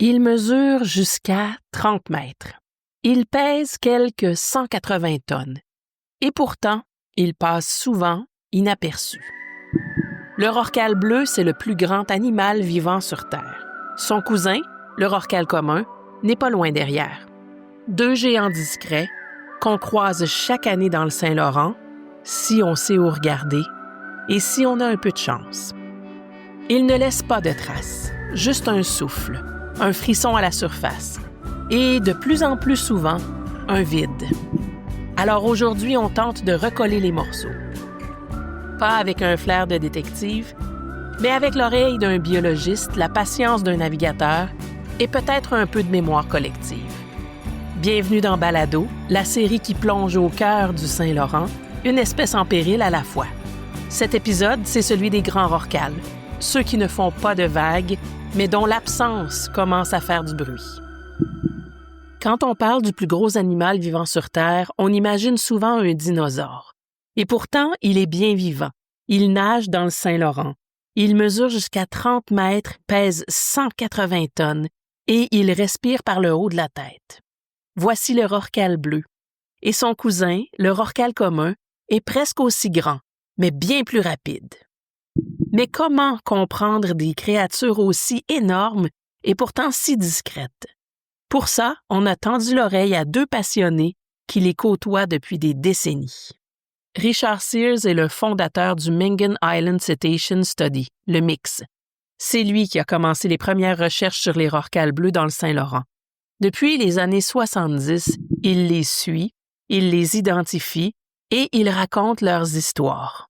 Il mesure jusqu'à 30 mètres. Il pèse quelques 180 tonnes. Et pourtant, il passe souvent inaperçu. Le rorqual bleu, c'est le plus grand animal vivant sur Terre. Son cousin, le rorqual commun, n'est pas loin derrière. Deux géants discrets qu'on croise chaque année dans le Saint-Laurent, si on sait où regarder et si on a un peu de chance. Ils ne laissent pas de traces, juste un souffle, un frisson à la surface et, de plus en plus souvent, un vide. Alors aujourd'hui, on tente de recoller les morceaux. Pas avec un flair de détective, mais avec l'oreille d'un biologiste, la patience d'un navigateur et peut-être un peu de mémoire collective. Bienvenue dans Balado, la série qui plonge au cœur du Saint-Laurent, une espèce en péril à la fois. Cet épisode, c'est celui des grands rorquals, ceux qui ne font pas de vagues, mais dont l'absence commence à faire du bruit. Quand on parle du plus gros animal vivant sur Terre, on imagine souvent un dinosaure. Et pourtant, il est bien vivant. Il nage dans le Saint-Laurent. Il mesure jusqu'à 30 mètres, pèse 180 tonnes et il respire par le haut de la tête. Voici le rorqual bleu. Et son cousin, le rorqual commun, est presque aussi grand, mais bien plus rapide. Mais comment comprendre des créatures aussi énormes et pourtant si discrètes? Pour ça, on a tendu l'oreille à deux passionnés qui les côtoient depuis des décennies. Richard Sears est le fondateur du Mingan Island Cetacean Study, le MIX. C'est lui qui a commencé les premières recherches sur les rorquals bleus dans le Saint-Laurent. Depuis les années 70, il les suit, il les identifie et il raconte leurs histoires.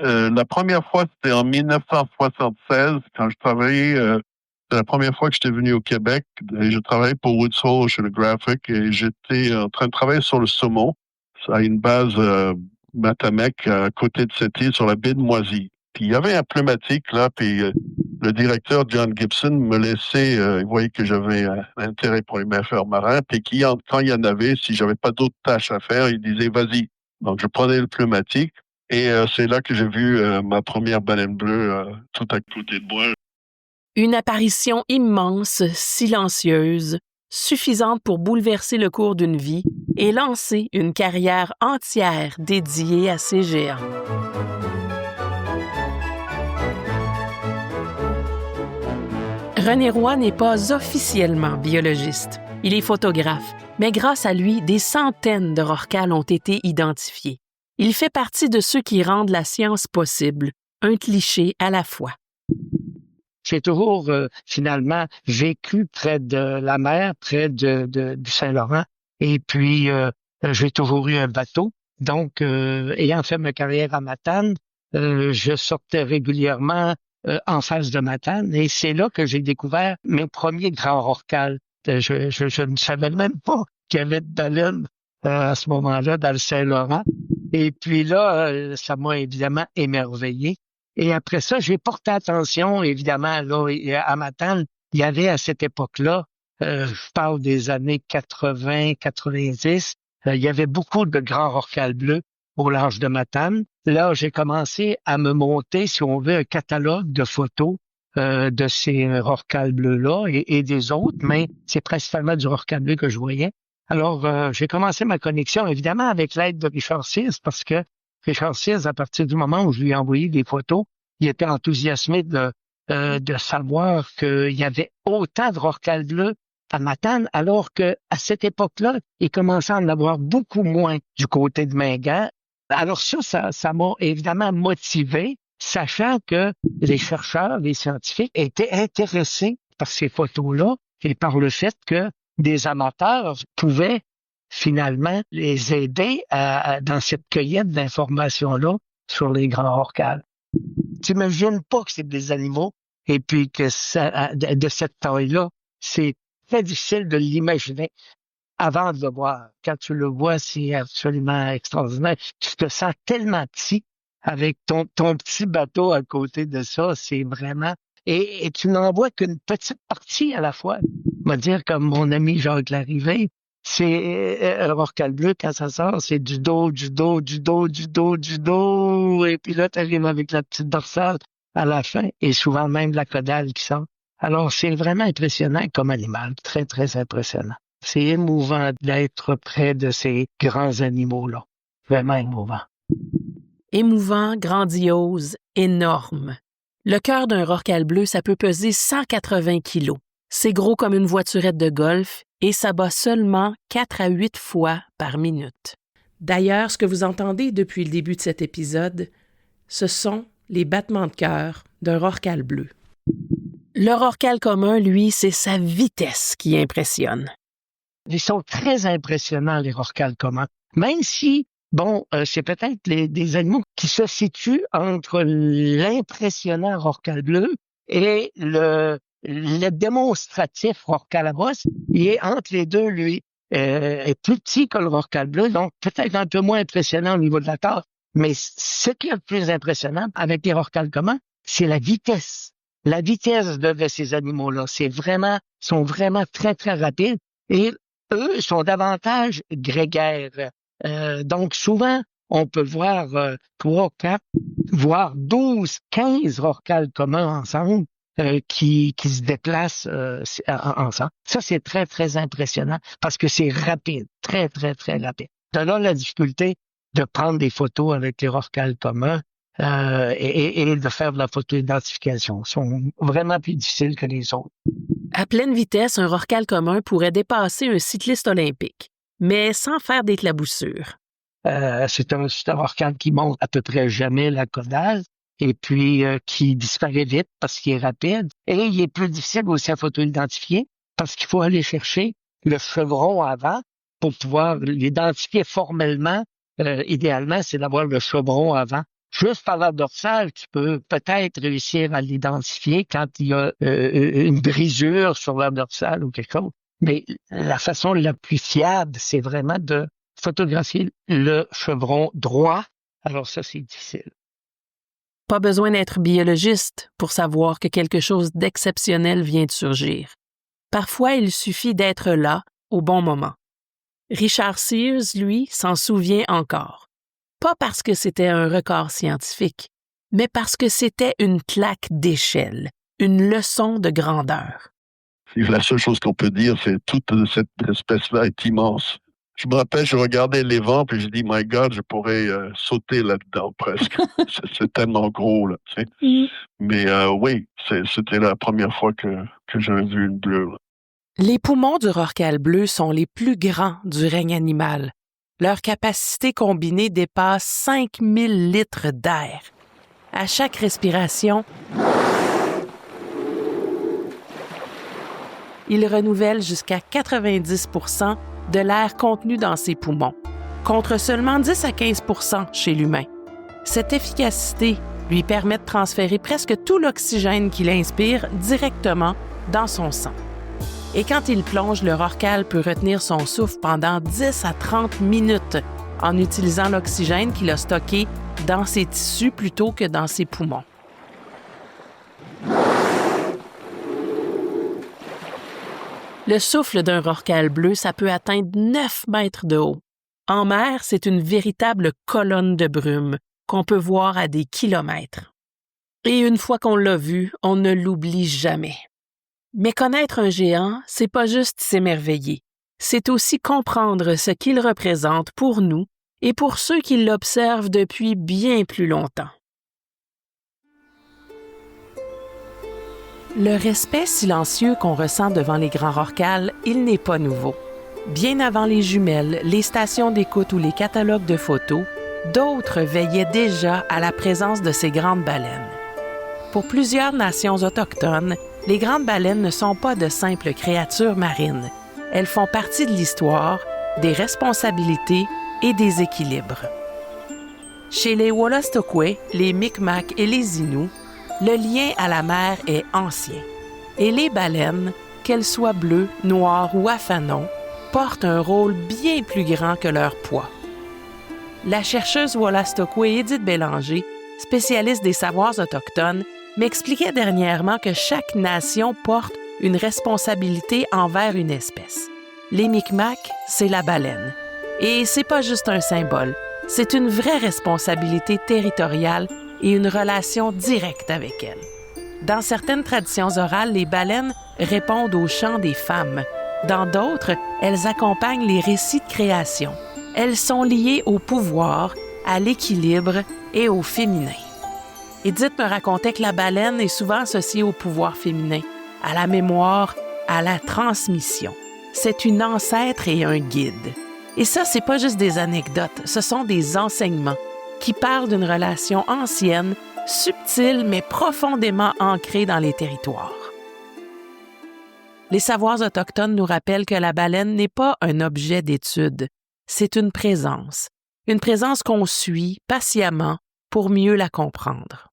La première fois, c'était en 1976, quand je travaillais. C'est la première fois que j'étais venu au Québec. Et je travaillais pour Woods Hole Oceanographic et j'étais en train de travailler sur le saumon. Ça a une base Matamec à côté de cette île sur la baie de Moisy. Puis il y avait un pneumatique là, puis le directeur John Gibson me laissait, il voyait que j'avais un intérêt pour les mammifères marins, puis quand il y en avait, si j'avais pas d'autres tâches à faire, il disait vas-y. Donc je prenais le pneumatique et c'est là que j'ai vu ma première baleine bleue tout à côté de moi. Une apparition immense, silencieuse, suffisante pour bouleverser le cours d'une vie et lancer une carrière entière dédiée à ces géants. René Roy n'est pas officiellement biologiste. Il est photographe, mais grâce à lui, des centaines de rorquals ont été identifiés. Il fait partie de ceux qui rendent la science possible, un cliché à la fois. J'ai toujours, finalement, vécu près de la mer, près du Saint-Laurent. Et puis, j'ai toujours eu un bateau. Donc, ayant fait ma carrière à Matane, je sortais régulièrement en face de Matane. Et c'est là que j'ai découvert mes premiers grands rorquals. Je ne savais même pas qu'il y avait de baleines à ce moment-là dans le Saint-Laurent. Et puis là, ça m'a évidemment émerveillé. Et après ça, j'ai porté attention, évidemment, là, à Matane. Il y avait à cette époque-là, je parle des années 80, 90, il y avait beaucoup de grands rorquals bleus au large de Matane. Là, j'ai commencé à me monter, si on veut, un catalogue de photos de ces rorquals bleus-là et des autres, mais c'est principalement du rorqual bleu que je voyais. Alors, j'ai commencé ma connexion, évidemment, avec l'aide de Richard Sears, parce que Richard Sears, à partir du moment où je lui ai envoyé des photos, il était enthousiasmé de savoir qu'il y avait autant de rorquals bleus à Matane, alors que à cette époque-là, il commençait à en avoir beaucoup moins du côté de Mingan. Alors ça m'a évidemment motivé, sachant que les chercheurs, les scientifiques étaient intéressés par ces photos-là et par le fait que des amateurs pouvaient finalement les aider dans cette cueillette d'informations-là sur les grands rorquals. T'imagines pas que c'est des animaux et puis que ça, de cette taille-là, c'est très difficile de l'imaginer avant de le voir. Quand tu le vois, c'est absolument extraordinaire. Tu te sens tellement petit avec ton petit bateau à côté de ça. C'est vraiment... Et tu n'en vois qu'une petite partie à la fois. On va dire comme mon ami Jacques Larrivé, c'est un rorqual bleu, quand ça sort, c'est du dos, du dos, du dos, du dos, du dos. Et puis là, tu arrives avec la petite dorsale à la fin et souvent même la caudale qui sort. Alors, c'est vraiment impressionnant comme animal, très, très impressionnant. C'est émouvant d'être près de ces grands animaux-là. Vraiment émouvant. Émouvant, grandiose, énorme. Le cœur d'un rorqual bleu, ça peut peser 180 kilos. C'est gros comme une voiturette de golf et ça bat seulement 4 à 8 fois par minute. D'ailleurs, ce que vous entendez depuis le début de cet épisode, ce sont les battements de cœur d'un rorqual bleu. Le rorqual commun, lui, c'est sa vitesse qui impressionne. Ils sont très impressionnants, les rorquals communs. Même si, c'est peut-être des animaux qui se situent entre l'impressionnant rorqual bleu et le démonstratif rorqual à brosse. Il est entre les deux, lui, est plus petit que le rorqual bleu, donc peut-être un peu moins impressionnant au niveau de la taille. Mais ce qui est le plus impressionnant avec les rorquals communs, c'est la vitesse. La vitesse de ces animaux-là, sont vraiment très, très rapides. Et eux sont davantage grégaires. Donc, souvent, on peut voir 3, 4, voire 12, 15 rorquals communs ensemble qui se déplacent ensemble. Ça, c'est très, très impressionnant parce que c'est rapide, très, très, très rapide. De là, la difficulté de prendre des photos avec les rorquals communs et de faire de la photo-identification. Ils sont vraiment plus difficiles que les autres. À pleine vitesse, un rorqual commun pourrait dépasser un cycliste olympique, mais sans faire d'éclaboussure. C'est un rorqual qui monte à peu près jamais la caudale et puis qui disparaît vite parce qu'il est rapide. Et il est plus difficile aussi à photo-identifier parce qu'il faut aller chercher le chevron avant pour pouvoir l'identifier formellement. Idéalement, c'est d'avoir le chevron avant. Juste par la dorsale, tu peux peut-être réussir à l'identifier quand il y a une brisure sur la dorsale ou quelque chose. Mais la façon la plus fiable, c'est vraiment de photographier le chevron droit. Alors ça, c'est difficile. Pas besoin d'être biologiste pour savoir que quelque chose d'exceptionnel vient de surgir. Parfois, il suffit d'être là au bon moment. Richard Sears, lui, s'en souvient encore. Pas parce que c'était un record scientifique, mais parce que c'était une claque d'échelle, une leçon de grandeur. La seule chose qu'on peut dire, c'est toute cette espèce-là est immense. Je me rappelle, je regardais les vents, puis j'ai dit, my God, je pourrais sauter là-dedans presque. c'est tellement gros, là. Tu sais. Mais oui, c'était la première fois que j'avais vu une bleue. Là. Les poumons du rorqual bleu sont les plus grands du règne animal. Leur capacité combinée dépasse 5000 litres d'air. À chaque respiration, ils renouvellent jusqu'à 90% de l'air contenu dans ses poumons, contre seulement 10 à 15% chez l'humain. Cette efficacité lui permet de transférer presque tout l'oxygène qu'il inspire directement dans son sang. Et quand il plonge, le rorqual peut retenir son souffle pendant 10 à 30 minutes en utilisant l'oxygène qu'il a stocké dans ses tissus plutôt que dans ses poumons. Le souffle d'un rorqual bleu, ça peut atteindre 9 mètres de haut. En mer, c'est une véritable colonne de brume qu'on peut voir à des kilomètres. Et une fois qu'on l'a vu, on ne l'oublie jamais. Mais connaître un géant, c'est pas juste s'émerveiller. C'est aussi comprendre ce qu'il représente pour nous et pour ceux qui l'observent depuis bien plus longtemps. Le respect silencieux qu'on ressent devant les grands rorquals, il n'est pas nouveau. Bien avant les jumelles, les stations d'écoute ou les catalogues de photos, d'autres veillaient déjà à la présence de ces grandes baleines. Pour plusieurs nations autochtones, les grandes baleines ne sont pas de simples créatures marines. Elles font partie de l'histoire, des responsabilités et des équilibres. Chez les Wolastoqey, les Micmacs et les Inuits, le lien à la mer est ancien. Et les baleines, qu'elles soient bleues, noires ou à fanon, portent un rôle bien plus grand que leur poids. La chercheuse Wolastoqey Edith Bélanger, spécialiste des savoirs autochtones, m'expliquait dernièrement que chaque nation porte une responsabilité envers une espèce. Les Micmacs, c'est la baleine. Et c'est pas juste un symbole, c'est une vraie responsabilité territoriale et une relation directe avec elle. Dans certaines traditions orales, les baleines répondent aux chants des femmes. Dans d'autres, elles accompagnent les récits de création. Elles sont liées au pouvoir, à l'équilibre et au féminin. Edith me racontait que la baleine est souvent associée au pouvoir féminin, à la mémoire, à la transmission. C'est une ancêtre et un guide. Et ça, c'est pas juste des anecdotes, ce sont des enseignements qui parlent d'une relation ancienne, subtile mais profondément ancrée dans les territoires. Les savoirs autochtones nous rappellent que la baleine n'est pas un objet d'étude, c'est une présence qu'on suit patiemment pour mieux la comprendre.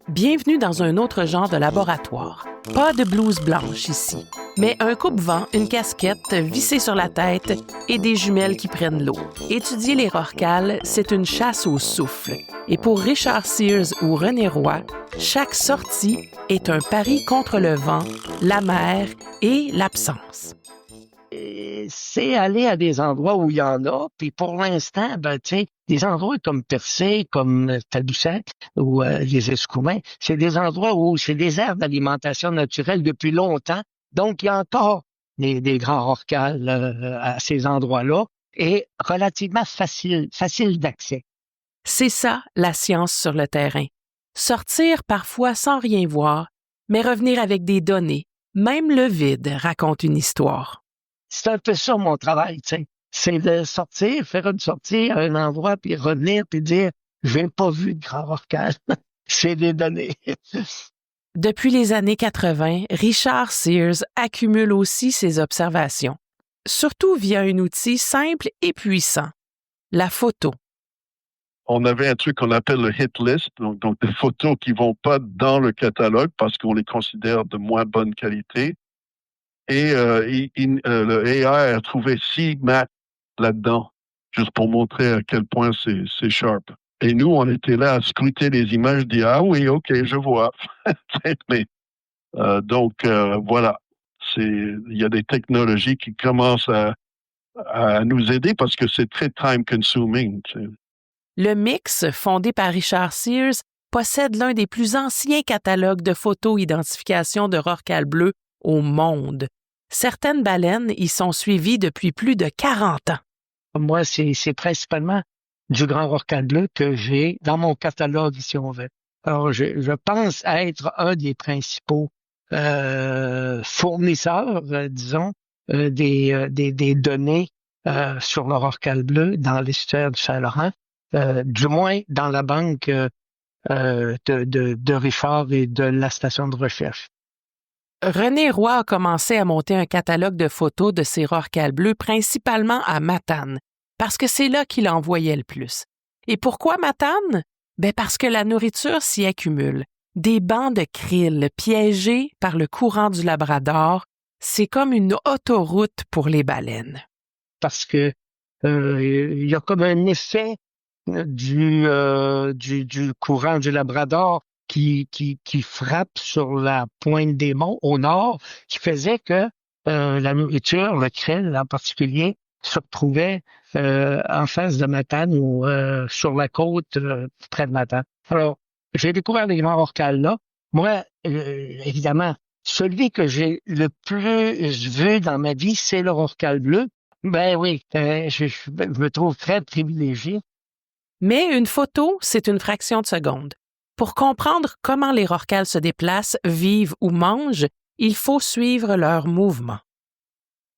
Bienvenue dans un autre genre de laboratoire. Pas de blouse blanche ici, mais un coupe-vent, une casquette vissée sur la tête et des jumelles qui prennent l'eau. Étudier les rorquals, c'est une chasse au souffle. Et pour Richard Sears ou René Roy, chaque sortie est un pari contre le vent, la mer et l'absence. C'est aller à des endroits où il y en a, puis pour l'instant, des endroits comme Percé, comme Tadoussac ou les Escoumins, c'est des endroits où c'est des aires d'alimentation naturelle depuis longtemps, donc il y a encore des grands rorquals à ces endroits-là, et relativement facile d'accès. C'est ça, la science sur le terrain. Sortir parfois sans rien voir, mais revenir avec des données, même le vide raconte une histoire. C'est un peu ça mon travail, c'est de sortir, faire une sortie à un endroit, puis revenir, puis dire « j'ai pas vu de grand rorqual ». C'est des données. Depuis les années 80, Richard Sears accumule aussi ses observations, surtout via un outil simple et puissant, la photo. On avait un truc qu'on appelle le hit list, donc des photos qui vont pas dans le catalogue parce qu'on les considère de moins bonne qualité. Et le AI a trouvé 6 matchs là-dedans, juste pour montrer à quel point c'est sharp. Et nous, on était là à scruter les images, dire ah oui, ok, je vois. Mais voilà, il y a des technologies qui commencent à nous aider parce que c'est très time consuming. Le Mix, fondé par Richard Sears, possède l'un des plus anciens catalogues de photo-identification de rorqual bleu au monde. Certaines baleines y sont suivies depuis plus de 40 ans. Moi, c'est principalement du grand rorqual bleu que j'ai dans mon catalogue, si on veut. Alors, je pense être un des principaux fournisseurs, disons, des données sur le rorqual bleu dans l'estuaire du Saint-Laurent, du moins dans la banque de Richard et de la station de recherche. René Roy a commencé à monter un catalogue de photos de ces rorquals bleus principalement à Matane, parce que c'est là qu'il en voyait le plus. Et pourquoi Matane? Parce que la nourriture s'y accumule. Des bancs de krill piégés par le courant du Labrador, c'est comme une autoroute pour les baleines. Parce que il y a comme un effet du courant du Labrador qui frappe sur la pointe des monts au nord, qui faisait que la nourriture, le krill en particulier, se retrouvait en face de Matane ou sur la côte près de Matane. Alors, j'ai découvert les grands rorquals là. Moi, évidemment, celui que j'ai le plus vu dans ma vie, c'est le rorqual bleu. Ben oui, je me trouve très privilégié. Mais une photo, c'est une fraction de seconde. Pour comprendre comment les rorquals se déplacent, vivent ou mangent, il faut suivre leurs mouvements.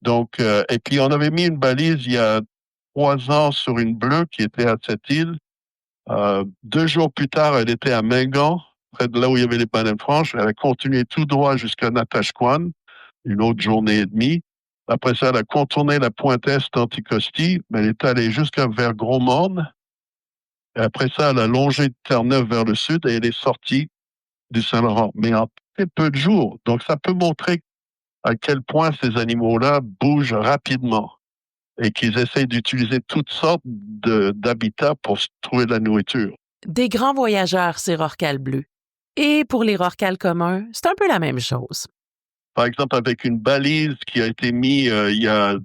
Donc, et puis on avait mis une balise il y a 3 ans sur une bleue qui était à cette île. 2 jours plus tard, elle était à Mingan, près de là où il y avait les baleines franches. Elle a continué tout droit jusqu'à Natashquan, une autre journée et demie. Après ça, elle a contourné la pointe est d'Anticosti, mais elle est allée jusqu'à vers Gros-Morne. Et après ça, elle a longé de Terre-Neuve vers le sud et elle est sortie du Saint-Laurent. Mais en très peu de jours. Donc, ça peut montrer à quel point ces animaux-là bougent rapidement et qu'ils essayent d'utiliser toutes sortes d'habitats pour se trouver de la nourriture. Des grands voyageurs, ces rorquals bleus. Et pour les rorquals communs, c'est un peu la même chose. Par exemple, avec une balise qui a été mise il y a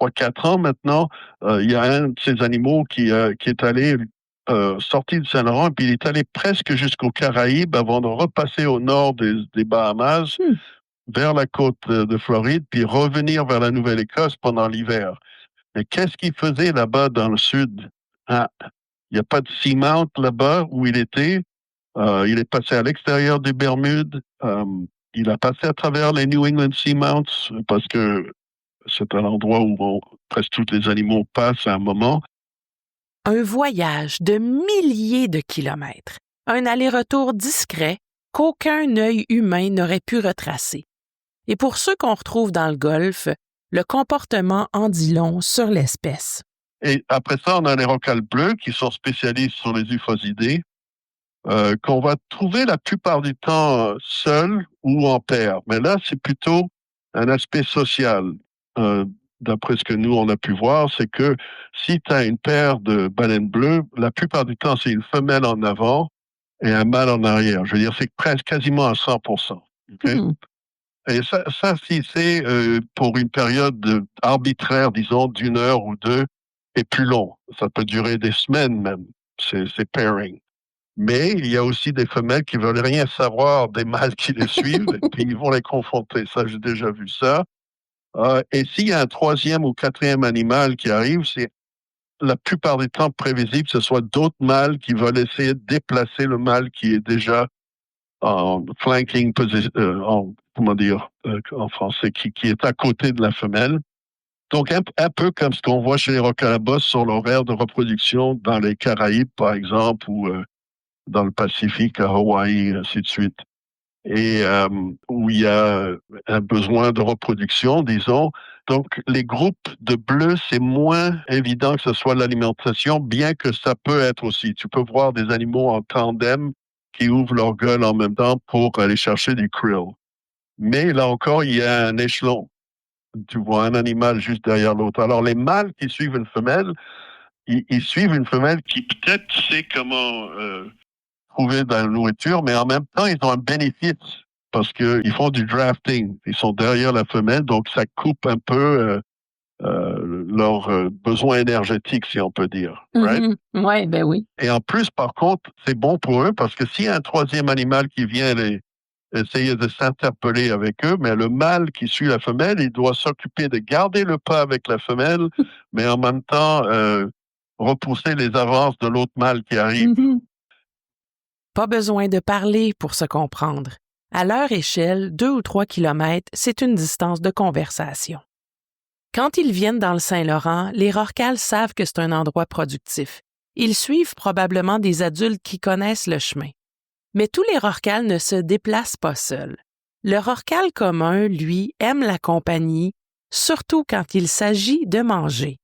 3-4 ans maintenant, il y a un de ces animaux qui est allé sorti du Saint-Laurent, puis il est allé presque jusqu'aux Caraïbes avant de repasser au nord des Bahamas, vers la côte de Floride, puis revenir vers la Nouvelle-Écosse pendant l'hiver. Mais qu'est-ce qu'il faisait là-bas dans le sud? Ah, il n'y a pas de seamount là-bas où il était. Il est passé à l'extérieur des Bermudes. Il a passé à travers les New England Seamounts parce que c'est un endroit où presque tous les animaux passent à un moment. Un voyage de milliers de kilomètres, un aller-retour discret qu'aucun œil humain n'aurait pu retracer. Et pour ceux qu'on retrouve dans le Golfe, le comportement en dit long sur l'espèce. Et après ça, on a les rorquals bleus qui sont spécialistes sur les uffosidés, qu'on va trouver la plupart du temps seuls ou en paire. Mais là, c'est plutôt un aspect social. D'après ce que nous, on a pu voir, c'est que si tu as une paire de baleines bleues, la plupart du temps, c'est une femelle en avant et un mâle en arrière. Je veux dire, c'est presque quasiment à 100%. Okay? Et ça si c'est pour une période arbitraire, disons, d'1 heure ou 2, et plus long. Ça peut durer des semaines même, c'est pairing. Mais il y a aussi des femelles qui veulent rien savoir des mâles qui les suivent, et puis ils vont les confronter. Ça, j'ai déjà vu ça. Et s'il y a un 3e ou 4e animal qui arrive, c'est la plupart du temps prévisible que ce soit d'autres mâles qui veulent essayer de déplacer le mâle qui est déjà en flanking position, comment dire en français, qui est à côté de la femelle. Donc, un peu comme ce qu'on voit chez les rorquals sur l'horaire de reproduction dans les Caraïbes, par exemple, ou dans le Pacifique, à Hawaï, ainsi de suite. Et où il y a un besoin de reproduction, disons. Donc, les groupes de bleus, c'est moins évident que ce soit l'alimentation, bien que ça peut être aussi. Tu peux voir des animaux en tandem qui ouvrent leur gueule en même temps pour aller chercher du krill. Mais là encore, il y a un échelon. Tu vois un animal juste derrière l'autre. Alors, les mâles qui suivent une femelle, ils suivent une femelle qui peut-être sait comment trouver de la nourriture, mais en même temps, ils ont un bénéfice parce qu'ils font du drafting. Ils sont derrière la femelle, donc ça coupe un peu leurs besoins énergétiques, si on peut dire. Right? Ouais, ben oui. Et en plus, par contre, c'est bon pour eux parce que s'il y a un 3e animal qui vient essayer de s'interpeller avec eux, mais le mâle qui suit la femelle, il doit s'occuper de garder le pas avec la femelle, mais en même temps repousser les avances de l'autre mâle qui arrive. Pas besoin de parler pour se comprendre. À leur échelle, 2 ou 3 kilomètres, c'est une distance de conversation. Quand ils viennent dans le Saint-Laurent, les rorquals savent que c'est un endroit productif. Ils suivent probablement des adultes qui connaissent le chemin. Mais tous les rorquals ne se déplacent pas seuls. Le rorqual commun, lui, aime la compagnie, surtout quand il s'agit de manger.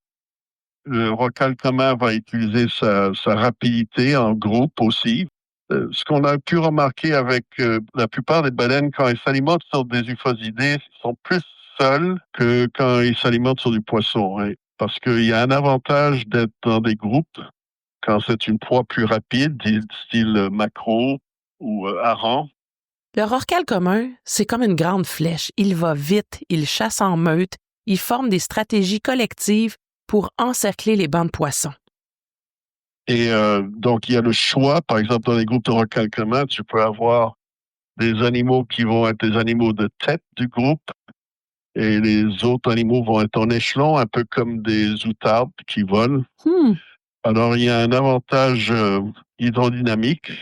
Le rorqual commun va utiliser sa rapidité en groupe aussi. Ce qu'on a pu remarquer avec la plupart des baleines, quand ils s'alimentent sur des uffosidés, ils sont plus seuls que quand ils s'alimentent sur du poisson. Hein, parce qu'il y a un avantage d'être dans des groupes quand c'est une proie plus rapide, style maquereau ou hareng. Le rorqual commun, c'est comme une grande flèche. Il va vite, il chasse en meute, il forme des stratégies collectives pour encercler les bancs de poissons. Et donc, il y a le choix. Par exemple, dans les groupes de rorquals communs, tu peux avoir des animaux qui vont être des animaux de tête du groupe et les autres animaux vont être en échelon, un peu comme des outardes qui volent. Alors, il y a un avantage hydrodynamique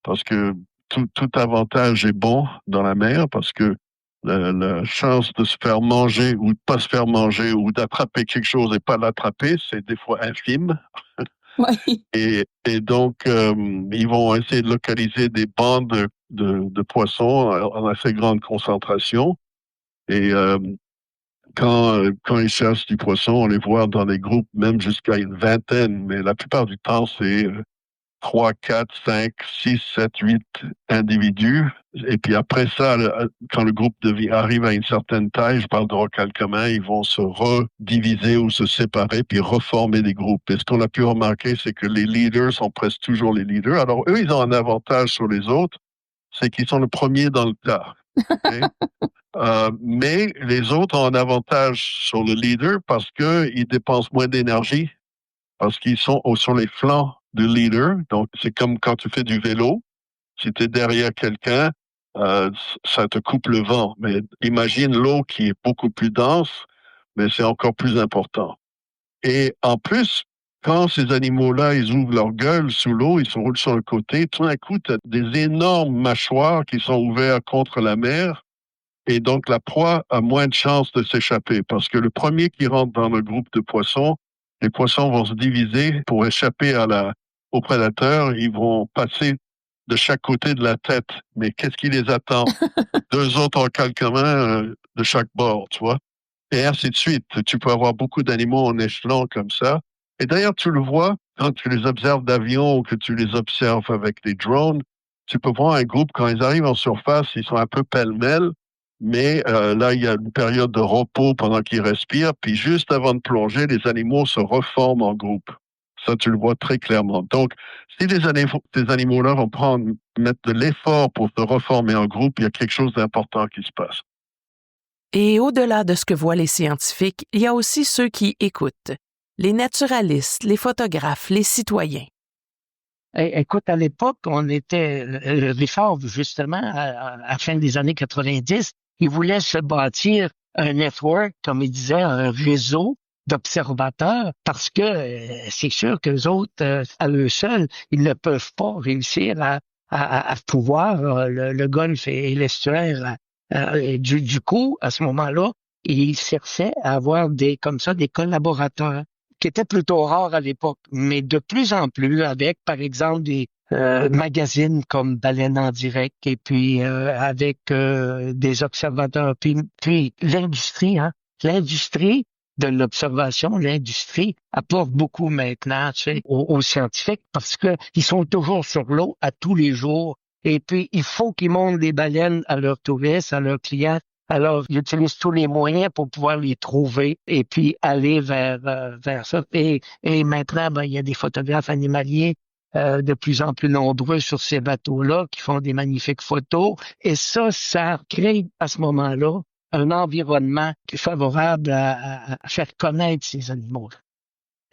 parce que tout avantage est bon dans la mer parce que la chance de se faire manger ou de pas se faire manger ou d'attraper quelque chose et pas l'attraper, c'est des fois infime. Oui. Et donc, ils vont essayer de localiser des bandes de poissons en assez grande concentration. Et quand ils chassent du poisson, on les voit dans des groupes même jusqu'à une vingtaine, mais la plupart du temps, c'est 3, 4, 5, 6, 7, 8 individus. Et puis après ça, quand le groupe arrive à une certaine taille, je parle de rorquals communs, ils vont se rediviser ou se séparer puis reformer des groupes. Et ce qu'on a pu remarquer, c'est que les leaders sont presque toujours les leaders. Alors eux, ils ont un avantage sur les autres, c'est qu'ils sont le premier dans le tas. Okay? Mais les autres ont un avantage sur le leader parce qu'ils dépensent moins d'énergie, parce qu'ils sont sur les flancs de leader. Donc, c'est comme quand tu fais du vélo. Si tu es derrière quelqu'un, ça te coupe le vent. Mais imagine l'eau qui est beaucoup plus dense, mais c'est encore plus important. Et en plus, quand ces animaux-là, ils ouvrent leur gueule sous l'eau, ils se roulent sur le côté, tout d'un coup, tu as des énormes mâchoires qui sont ouvertes contre la mer. Et donc, la proie a moins de chances de s'échapper parce que le premier qui rentre dans le groupe de poissons, les poissons vont se diviser pour échapper au prédateur. Ils vont passer de chaque côté de la tête. Mais qu'est-ce qui les attend? Deux autres en calquemin de chaque bord, tu vois? Et ainsi de suite. Tu peux avoir beaucoup d'animaux en échelon comme ça. Et d'ailleurs, tu le vois quand tu les observes d'avion ou que tu les observes avec des drones. Tu peux voir un groupe, quand ils arrivent en surface, ils sont un peu pêle-mêle, mais là, il y a une période de repos pendant qu'ils respirent. Puis juste avant de plonger, les animaux se reforment en groupe. Ça, tu le vois très clairement. Donc, si ces animaux-là vont mettre de l'effort pour se reformer en groupe, il y a quelque chose d'important qui se passe. Et au-delà de ce que voient les scientifiques, il y a aussi ceux qui écoutent, les naturalistes, les photographes, les citoyens. Écoute, à l'époque, on était, Richard, justement, à la fin des années 90, il voulait se bâtir un network, comme il disait, un réseau d'observateurs, parce que c'est sûr qu'eux autres, à eux seuls, ils ne peuvent pas réussir à pouvoir le golfe et l'estuaire. Du coup, à ce moment-là, ils cherchaient à avoir des collaborateurs qui étaient plutôt rares à l'époque, mais de plus en plus avec, par exemple, des magazines comme Baleine en direct et puis avec des observateurs. Puis l'industrie, hein, l'industrie de l'observation, l'industrie apporte beaucoup maintenant, tu sais, aux scientifiques parce que ils sont toujours sur l'eau à tous les jours. Et puis, il faut qu'ils montrent des baleines à leurs touristes, à leurs clients. Alors, ils utilisent tous les moyens pour pouvoir les trouver et puis aller vers ça. Et maintenant, ben, il y a des photographes animaliers de plus en plus nombreux sur ces bateaux-là qui font des magnifiques photos. Et ça crée à ce moment-là un environnement qui est favorable à faire connaître ces animaux.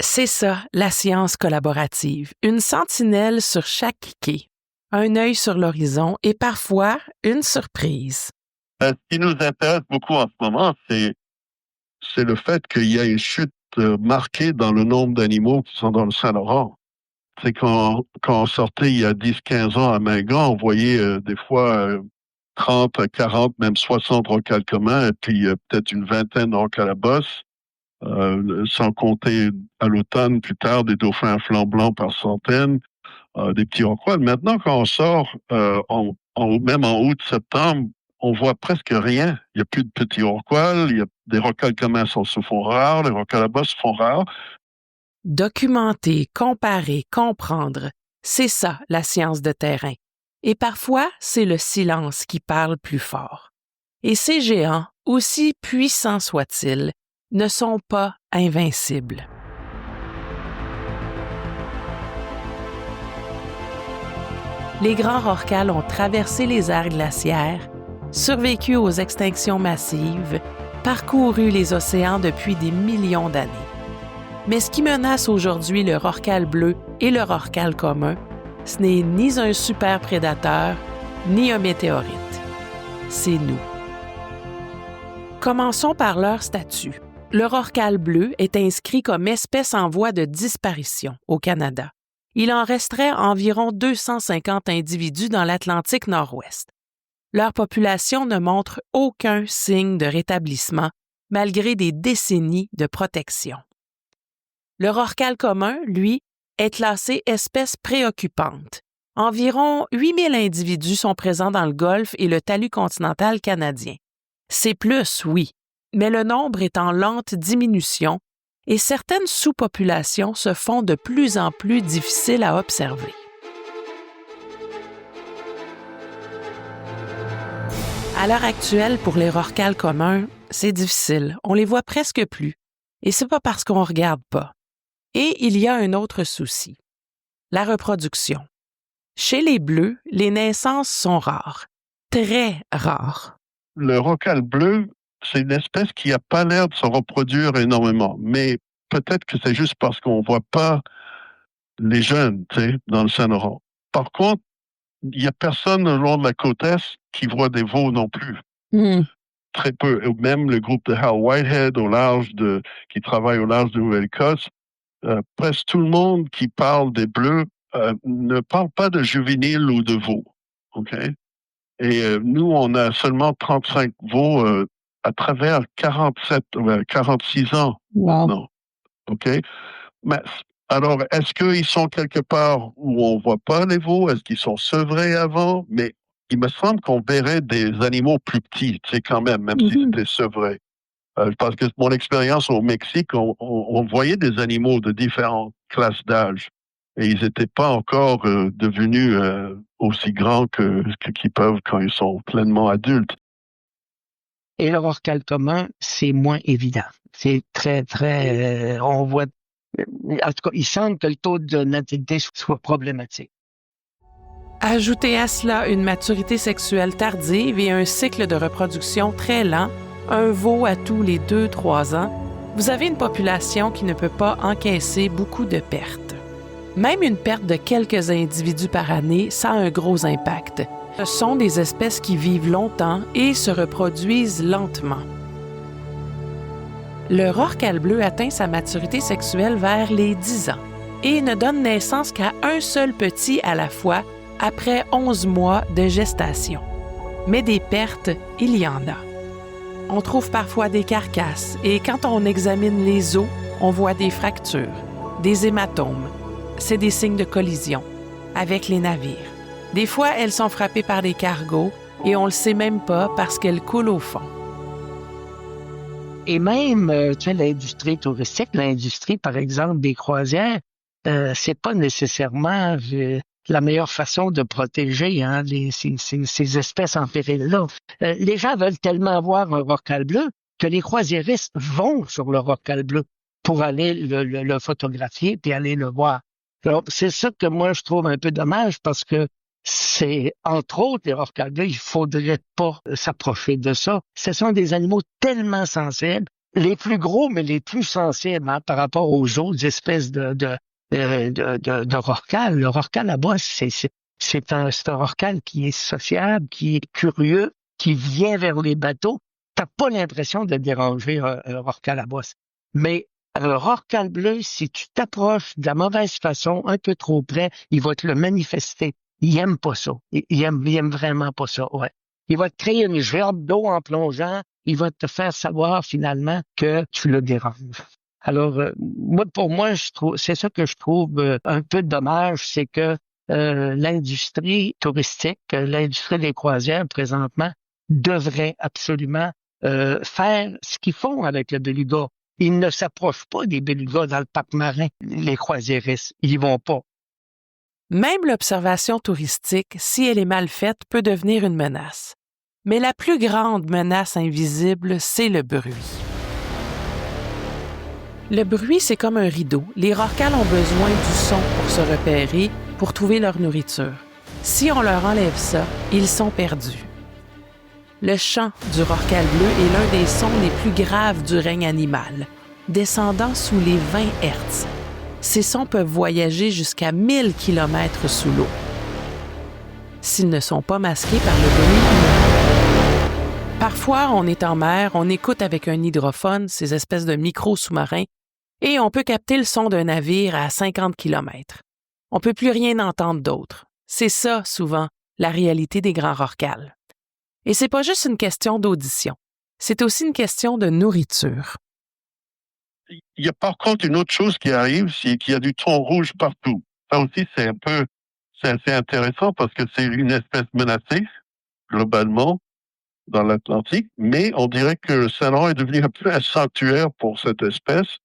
C'est ça, la science collaborative. Une sentinelle sur chaque quai, un œil sur l'horizon et parfois une surprise. Ce qui nous intéresse beaucoup en ce moment, c'est le fait qu'il y a une chute marquée dans le nombre d'animaux qui sont dans le Saint-Laurent. C'est quand on sortait il y a 10-15 ans à Mingan, on voyait des fois 30, 40, même 60 rocales communs, et puis peut-être une vingtaine de rocales à bosse, sans compter à l'automne, plus tard, des dauphins à flanc blanc par centaines, des petits rocales. Maintenant, quand on sort, même en août, septembre, on voit presque rien. Il n'y a plus de petits rocales, il y a des rocales communs se font rares, les rocales à bosse se font rares. Documenter, comparer, comprendre, c'est ça la science de terrain. Et parfois, c'est le silence qui parle plus fort. Et ces géants, aussi puissants soient-ils, ne sont pas invincibles. Les grands rorquals ont traversé les aires glaciaires, survécu aux extinctions massives, parcouru les océans depuis des millions d'années. Mais ce qui menace aujourd'hui le rorqual bleu et le rorqual commun, ce n'est ni un super prédateur, ni un météorite. C'est nous. Commençons par leur statut. Le rorqual bleu est inscrit comme espèce en voie de disparition au Canada. Il en resterait environ 250 individus dans l'Atlantique Nord-Ouest. Leur population ne montre aucun signe de rétablissement malgré des décennies de protection. Le rorqual commun, lui, est classé espèce préoccupante. Environ 8000 individus sont présents dans le Golfe et le talus continental canadien. C'est plus, oui, mais le nombre est en lente diminution et certaines sous-populations se font de plus en plus difficiles à observer. À l'heure actuelle, pour les rorquals communs, c'est difficile. On les voit presque plus. Et c'est pas parce qu'on regarde pas. Et il y a un autre souci. La reproduction. Chez les bleus, les naissances sont rares. Très rares. Le rorqual bleu, c'est une espèce qui n'a pas l'air de se reproduire énormément. Mais peut-être que c'est juste parce qu'on ne voit pas les jeunes, tu sais, dans le Saint-Laurent. Par contre, il n'y a personne le long de la côte Est qui voit des veaux non plus. Hmm. Très peu. Et même le groupe de Hal Whitehead qui travaille au large de Nouvelle-Écosse, presque tout le monde qui parle des bleus ne parle pas de juvéniles ou de veaux. OK? Et nous, on a seulement 35 veaux à travers 46 ans. Wow. Non. OK? Mais, alors, est-ce qu'ils sont quelque part où on voit pas les veaux? Est-ce qu'ils sont sevrés avant? Mais il me semble qu'on verrait des animaux plus petits, tu sais, quand même si c'était sevré. Parce que mon expérience au Mexique, on voyait des animaux de différentes classes d'âge. Et ils n'étaient pas encore devenus aussi grands qu'ils peuvent quand ils sont pleinement adultes. Et le rorqual commun, c'est moins évident. C'est très, on voit, en tout cas, il semble que le taux de natalité soit problématique. Ajoutez à cela une maturité sexuelle tardive et un cycle de reproduction très lent, un veau à tous les 2-3 ans, vous avez une population qui ne peut pas encaisser beaucoup de pertes. Même une perte de quelques individus par année, ça a un gros impact. Ce sont des espèces qui vivent longtemps et se reproduisent lentement. Le rorqual bleu atteint sa maturité sexuelle vers les 10 ans et ne donne naissance qu'à un seul petit à la fois après 11 mois de gestation. Mais des pertes, il y en a. On trouve parfois des carcasses et quand on examine les os, on voit des fractures, des hématomes. C'est des signes de collision avec les navires. Des fois, elles sont frappées par des cargos et on ne le sait même pas parce qu'elles coulent au fond. Et même, tu sais, l'industrie touristique, l'industrie, par exemple, des croisières, c'est pas nécessairement la meilleure façon de protéger ces espèces en péril-là. Les gens veulent tellement voir un rorqual bleu que les croisiéristes vont sur le rorqual bleu pour aller le photographier puis aller le voir. Alors, c'est ça que moi, je trouve un peu dommage parce que c'est, entre autres, les rorquals bleus, il faudrait pas s'approcher de ça. Ce sont des animaux tellement sensibles, les plus gros, mais les plus sensibles par rapport aux autres espèces de rorquals. Le rorqual à bosse, c'est un rorqual qui est sociable, qui est curieux, qui vient vers les bateaux. T'as pas l'impression de déranger un rorqual à bosse. Mais le rorqual bleu, si tu t'approches de la mauvaise façon, un peu trop près, il va te le manifester. Il aime pas ça. Il aime vraiment pas ça, ouais. Il va te créer une gerbe d'eau en plongeant. Il va te faire savoir finalement que tu le déranges. Alors, pour moi, c'est ça que je trouve un peu dommage, c'est que l'industrie touristique, l'industrie des croisières présentement, devrait absolument faire ce qu'ils font avec le beluga. Ils ne s'approchent pas des belugas dans le parc marin, les croisiéristes. Ils y vont pas. Même l'observation touristique, si elle est mal faite, peut devenir une menace. Mais la plus grande menace invisible, c'est le bruit. Le bruit, c'est comme un rideau. Les rorquals ont besoin du son pour se repérer, pour trouver leur nourriture. Si on leur enlève ça, ils sont perdus. Le chant du rorqual bleu est l'un des sons les plus graves du règne animal, descendant sous les 20 Hz. Ces sons peuvent voyager jusqu'à 1000 km sous l'eau. S'ils ne sont pas masqués par le bruit humain. Parfois, on est en mer, on écoute avec un hydrophone, ces espèces de micro-sous-marins, et on peut capter le son d'un navire à 50 km. On ne peut plus rien entendre d'autre. C'est ça, souvent, la réalité des grands rorquals. Et c'est pas juste une question d'audition, c'est aussi une question de nourriture. Il y a par contre une autre chose qui arrive, c'est qu'il y a du thon rouge partout. Ça aussi, c'est assez intéressant parce que c'est une espèce menacée, globalement, dans l'Atlantique, mais on dirait que le Saint-Laurent est devenu un peu un sanctuaire pour cette espèce.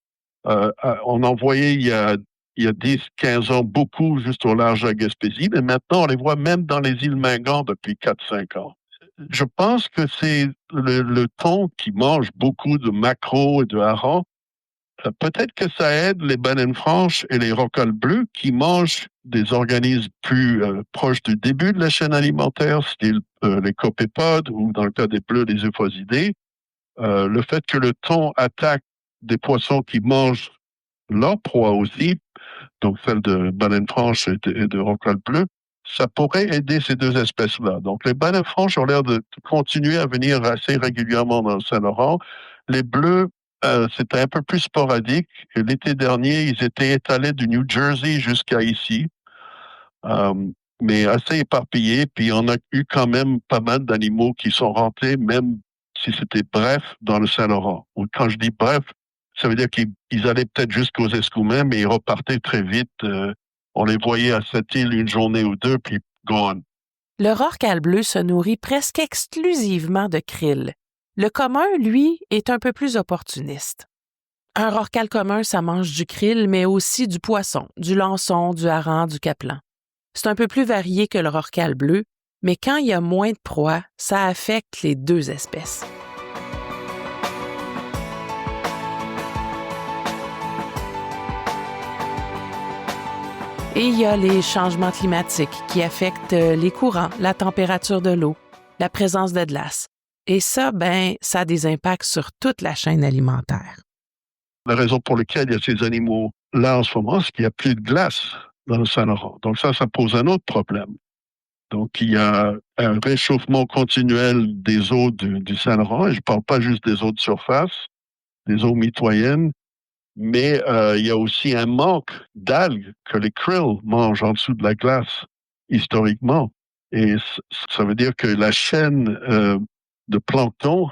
On en voyait il y a 10-15 ans beaucoup juste au large de la Gaspésie, mais maintenant on les voit même dans les îles Mingan depuis 4-5 ans. Je pense que c'est le thon qui mange beaucoup de maquereaux et de harengs. Peut-être que ça aide les baleines franches et les rorquals bleus qui mangent des organismes plus proches du début de la chaîne alimentaire, style les copépodes ou dans le cas des bleus, les euphosidés. Le fait que le thon attaque des poissons qui mangent leur proie aussi donc celle de baleine franche et de rorqual bleu, ça pourrait aider ces deux espèces-là. Donc, les baleines franches ont l'air de continuer à venir assez régulièrement dans le Saint-Laurent. Les bleus, c'était un peu plus sporadique. Et l'été dernier, ils étaient étalés du New Jersey jusqu'à ici, euh, mais assez éparpillés. Puis, on a eu quand même pas mal d'animaux qui sont rentrés, même si c'était bref, dans le Saint-Laurent. Ou quand je dis bref, ça veut dire qu'ils allaient peut-être jusqu'aux Escoumins, mais ils repartaient très vite. On les voyait à cette île une journée ou deux, puis gone. Le rorqual bleu se nourrit presque exclusivement de krill. Le commun, lui, est un peu plus opportuniste. Un rorqual commun, ça mange du krill, mais aussi du poisson, du lançon, du hareng, du capelin. C'est un peu plus varié que le rorqual bleu, mais quand il y a moins de proies, ça affecte les deux espèces. Et il y a les changements climatiques qui affectent les courants, la température de l'eau, la présence de glace. Et ça, ça a des impacts sur toute la chaîne alimentaire. La raison pour laquelle il y a ces animaux-là en ce moment, c'est qu'il n'y a plus de glace dans le Saint-Laurent. Donc ça pose un autre problème. Donc il y a un réchauffement continuel des eaux du Saint-Laurent, et je ne parle pas juste des eaux de surface, des eaux mitoyennes, mais il y a aussi un manque d'algues que les krills mangent en dessous de la glace, historiquement. Et ça veut dire que la chaîne de plancton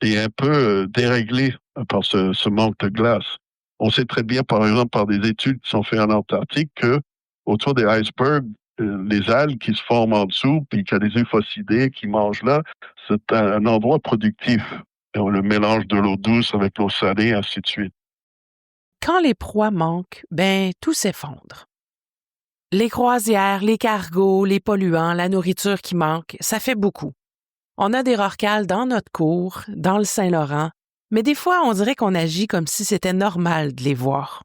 est un peu déréglée par ce manque de glace. On sait très bien, par exemple, par des études qui sont faites en Antarctique, que autour des icebergs, les algues qui se forment en dessous, puis qu'il y a des euphosidés qui mangent là, c'est un endroit productif. Et on le mélange de l'eau douce avec l'eau salée, ainsi de suite. Quand les proies manquent, tout s'effondre. Les croisières, les cargos, les polluants, la nourriture qui manque, ça fait beaucoup. On a des rorquals dans notre cour, dans le Saint-Laurent, mais des fois, on dirait qu'on agit comme si c'était normal de les voir.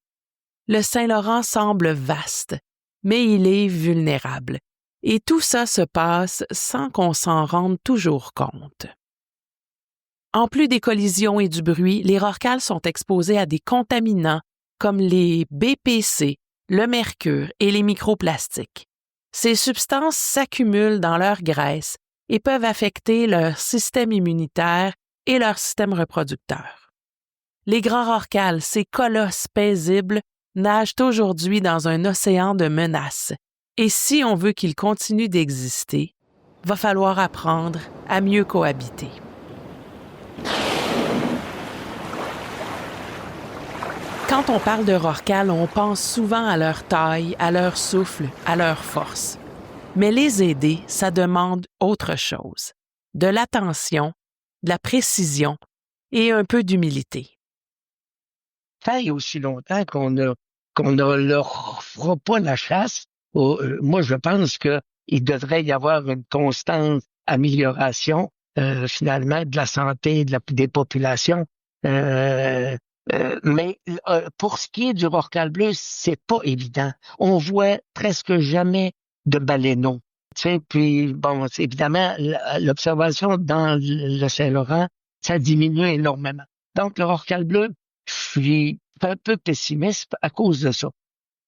Le Saint-Laurent semble vaste, mais il est vulnérable. Et tout ça se passe sans qu'on s'en rende toujours compte. En plus des collisions et du bruit, les rorquals sont exposés à des contaminants comme les BPC, le mercure et les microplastiques. Ces substances s'accumulent dans leur graisse et peuvent affecter leur système immunitaire et leur système reproducteur. Les grands rorquals, ces colosses paisibles, nagent aujourd'hui dans un océan de menaces. Et si on veut qu'ils continuent d'exister, va falloir apprendre à mieux cohabiter. Quand on parle de rorquals, on pense souvent à leur taille, à leur souffle, à leur force. Mais les aider, ça demande autre chose. De l'attention, de la précision et un peu d'humilité. Ça fait aussi longtemps qu'on ne leur fera pas la chasse. Moi, je pense qu'il devrait y avoir une constante amélioration, finalement, de la santé des populations. Mais pour ce qui est du rorqual bleu, c'est pas évident. On voit presque jamais de baleineaux. Tu sais, puis bon, évidemment, l'observation dans le Saint-Laurent, ça diminue énormément. Donc, le rorqual bleu, je suis un peu pessimiste à cause de ça.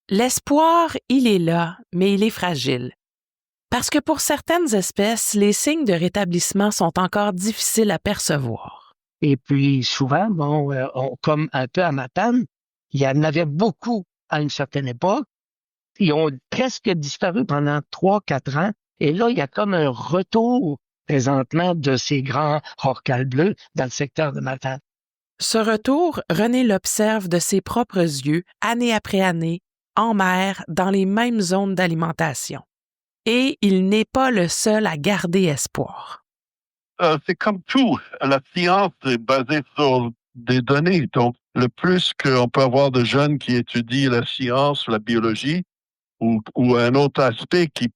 L'espoir, il est là, mais il est fragile. Parce que pour certaines espèces, les signes de rétablissement sont encore difficiles à percevoir. Et puis, souvent, comme un peu à Matane, il y en avait beaucoup à une certaine époque. Ils ont presque disparu pendant 3-4 ans. Et là, il y a comme un retour présentement de ces grands rorquals bleus dans le secteur de Matane. Ce retour, René l'observe de ses propres yeux, année après année, en mer, dans les mêmes zones d'alimentation. Et il n'est pas le seul à garder espoir. C'est comme tout. La science est basée sur des données. Donc, le plus qu'on peut avoir de jeunes qui étudient la science, la biologie, ou un autre aspect qui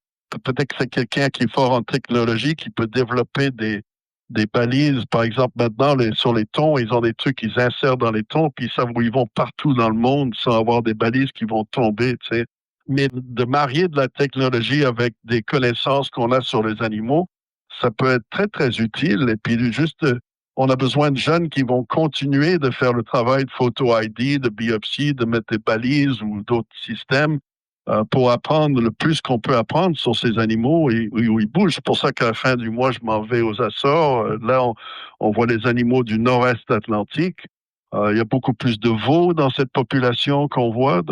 peut-être que c'est quelqu'un qui est fort en technologie, qui peut développer des balises. Par exemple, maintenant, sur les thons, ils ont des trucs qu'ils insèrent dans les thons, puis ils savent où ils vont partout dans le monde sans avoir des balises qui vont tomber, tu sais. Mais de marier de la technologie avec des connaissances qu'on a sur les animaux, ça peut être très, très utile. Et puis juste On a besoin de jeunes qui vont continuer de faire le travail de photo ID, de biopsie, de mettre des balises ou d'autres systèmes pour apprendre le plus qu'on peut apprendre sur ces animaux et où ils bougent. C'est pour ça qu'à la fin du mois, je m'en vais aux Açores. Là, on voit les animaux du nord-est Atlantique. Il y a beaucoup plus de veaux dans cette population qu'on voit.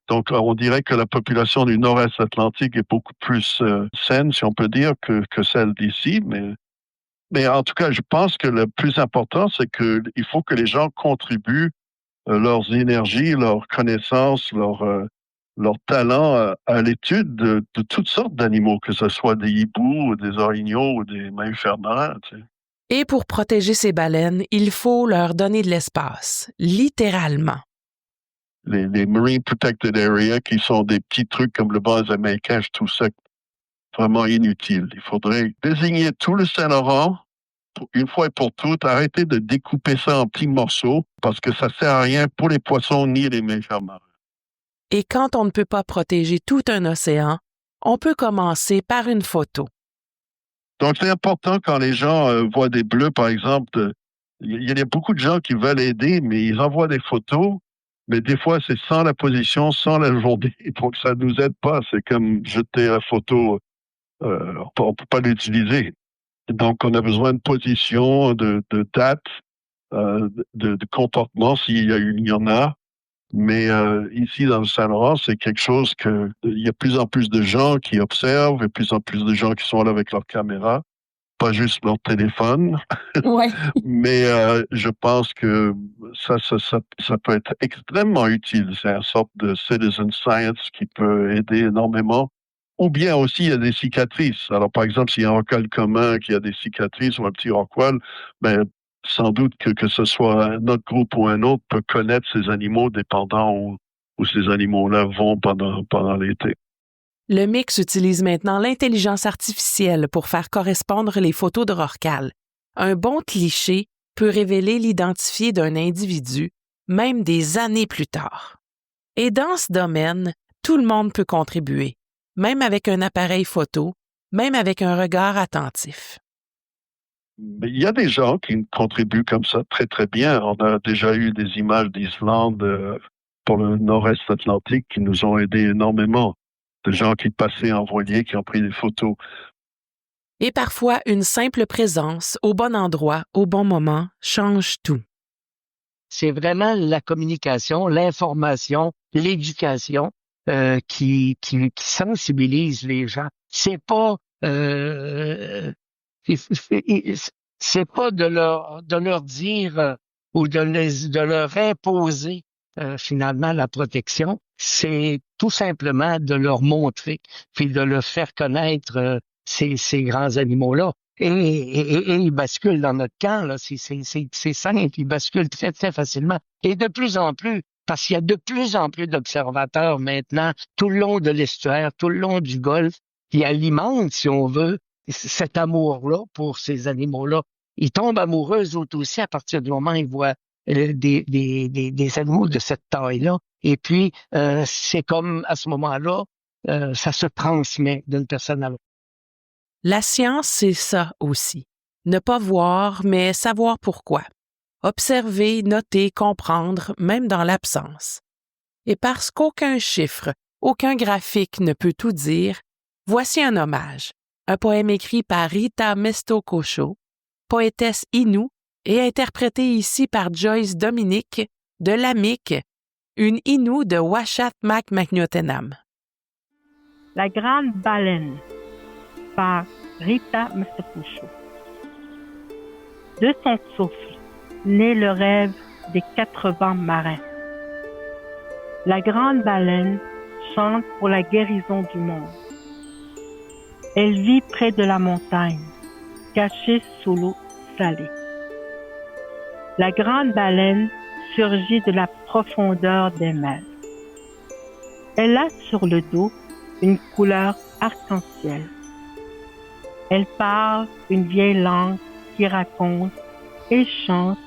Donc, on dirait que la population du nord-est Atlantique est beaucoup plus saine, si on peut dire, que celle d'ici. Mais en tout cas, je pense que le plus important, c'est qu'il faut que les gens contribuent leurs énergies, leurs connaissances, leur talent à l'étude de toutes sortes d'animaux, que ce soit des hiboux, ou des orignaux ou des mammifères marins. Tu sais. Et pour protéger ces baleines, il faut leur donner de l'espace, littéralement. Les Marine Protected Area, qui sont des petits trucs comme le bas américain, je trouve ça vraiment inutile. Il faudrait désigner tout le Saint-Laurent, une fois et pour toutes, arrêter de découper ça en petits morceaux, parce que ça sert à rien pour les poissons ni les mammifères marins. Et quand on ne peut pas protéger tout un océan, on peut commencer par une photo. Donc, c'est important quand les gens voient des bleus, par exemple. Il y a beaucoup de gens qui veulent aider, mais ils envoient des photos, mais des fois, c'est sans la position, sans la journée, donc ça ne nous aide pas. C'est comme jeter la photo, on ne peut pas l'utiliser. Donc, on a besoin de position, de date, de comportement, il y en a. Mais ici, dans le Saint-Laurent, c'est quelque chose il y a de plus en plus de gens qui observent, et de plus en plus de gens qui sont là avec leur caméra, pas juste leur téléphone. Ouais. Mais je pense que ça peut être extrêmement utile. C'est une sorte de citizen science qui peut aider énormément. Ou bien aussi, il y a des cicatrices. Alors, par exemple, s'il y a un rorqual commun qui a des cicatrices ou un petit rorqual, ben, sans doute que ce soit notre groupe ou un autre peut connaître ces animaux dépendant où ces animaux-là vont pendant l'été. Le mix utilise maintenant l'intelligence artificielle pour faire correspondre les photos de rorqual. Un bon cliché peut révéler l'identifié d'un individu, même des années plus tard. Et dans ce domaine, tout le monde peut contribuer, même avec un appareil photo, même avec un regard attentif. Mais il y a des gens qui contribuent comme ça très, très bien. On a déjà eu des images d'Islande pour le nord-est Atlantique qui nous ont aidés énormément. De gens qui passaient en voilier, qui ont pris des photos. Et parfois, une simple présence au bon endroit, au bon moment, change tout. C'est vraiment la communication, l'information, l'éducation qui sensibilise les gens. C'est pas c'est pas de leur dire ou de leur imposer finalement la protection. C'est tout simplement de leur montrer puis de leur faire connaître ces grands animaux-là. Et ils basculent dans notre camp, là. C'est simple, ils basculent très, très facilement. Et de plus en plus, parce qu'il y a de plus en plus d'observateurs maintenant, tout le long de l'estuaire, tout le long du Golfe, qui alimentent, si on veut, cet amour-là pour ces animaux-là. Ils tombent amoureux, eux autres aussi, à partir du moment où ils voient des animaux de cette taille-là. Et puis, c'est comme, à ce moment-là, ça se transmet d'une personne à l'autre. La science, c'est ça aussi. Ne pas voir, mais savoir pourquoi. Observer, noter, comprendre, même dans l'absence. Et parce qu'aucun chiffre, aucun graphique ne peut tout dire, voici un hommage. Un poème écrit par Rita Meztokocho, poétesse Innu, et interprété ici par Joyce Dominique de Lamique, une Innu de Uashat Mak Macniotenam. La grande baleine par Rita Meztokocho. De son souffle naît le rêve des 80 marins. La grande baleine chante pour la guérison du monde. Elle vit près de la montagne, cachée sous l'eau salée. La grande baleine surgit de la profondeur des mers. Elle a sur le dos une couleur arc-en-ciel. Elle parle une vieille langue qui raconte et chante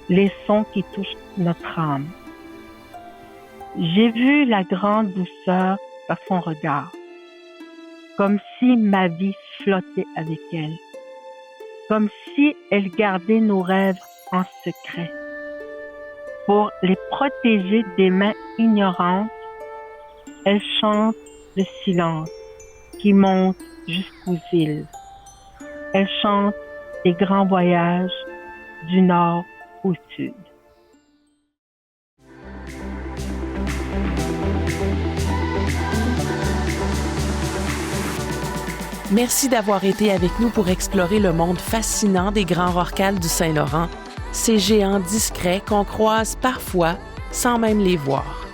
les sons qui touchent notre âme. J'ai vu la grande douceur dans son regard, comme si ma vie flottait avec elle. comme si elle gardait nos rêves en secret. Pour les protéger des mains ignorantes, elle chante le silence qui monte jusqu'aux îles. Elle chante les grands voyages du nord au sud. Merci d'avoir été avec nous pour explorer le monde fascinant des grands rorquals du Saint-Laurent, ces géants discrets qu'on croise parfois sans même les voir.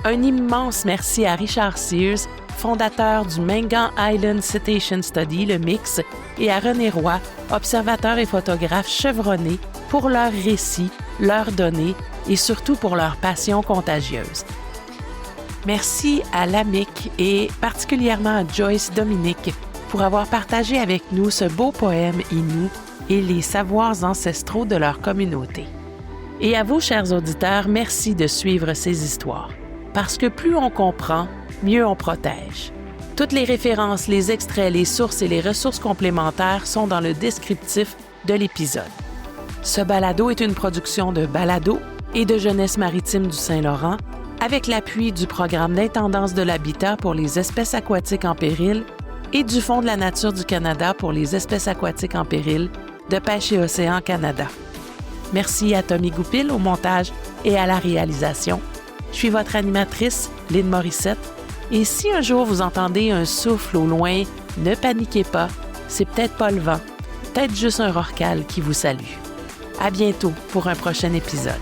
Un immense merci à Richard Sears, fondateur du Mangan Island Cetacean Study, le MIX, et à René Roy, observateur et photographe chevronné, pour leurs récits, leurs données et surtout pour leur passion contagieuse. Merci à l'AMIC et particulièrement à Joyce Dominique pour avoir partagé avec nous ce beau poème Innu et les savoirs ancestraux de leur communauté. Et à vous, chers auditeurs, merci de suivre ces histoires. Parce que plus on comprend, mieux on protège. Toutes les références, les extraits, les sources et les ressources complémentaires sont dans le descriptif de l'épisode. Ce balado est une production de Balado et de Jeunesse maritime du Saint-Laurent avec l'appui du Programme d'intendance de l'habitat pour les espèces aquatiques en péril et du Fonds de la nature du Canada pour les espèces aquatiques en péril de Pêche et Océan Canada. Merci à Tommy Goupil au montage et à la réalisation. Je suis votre animatrice, Lynne Morissette. Et si un jour vous entendez un souffle au loin, ne paniquez pas, c'est peut-être pas le vent, peut-être juste un rorqual qui vous salue. À bientôt pour un prochain épisode.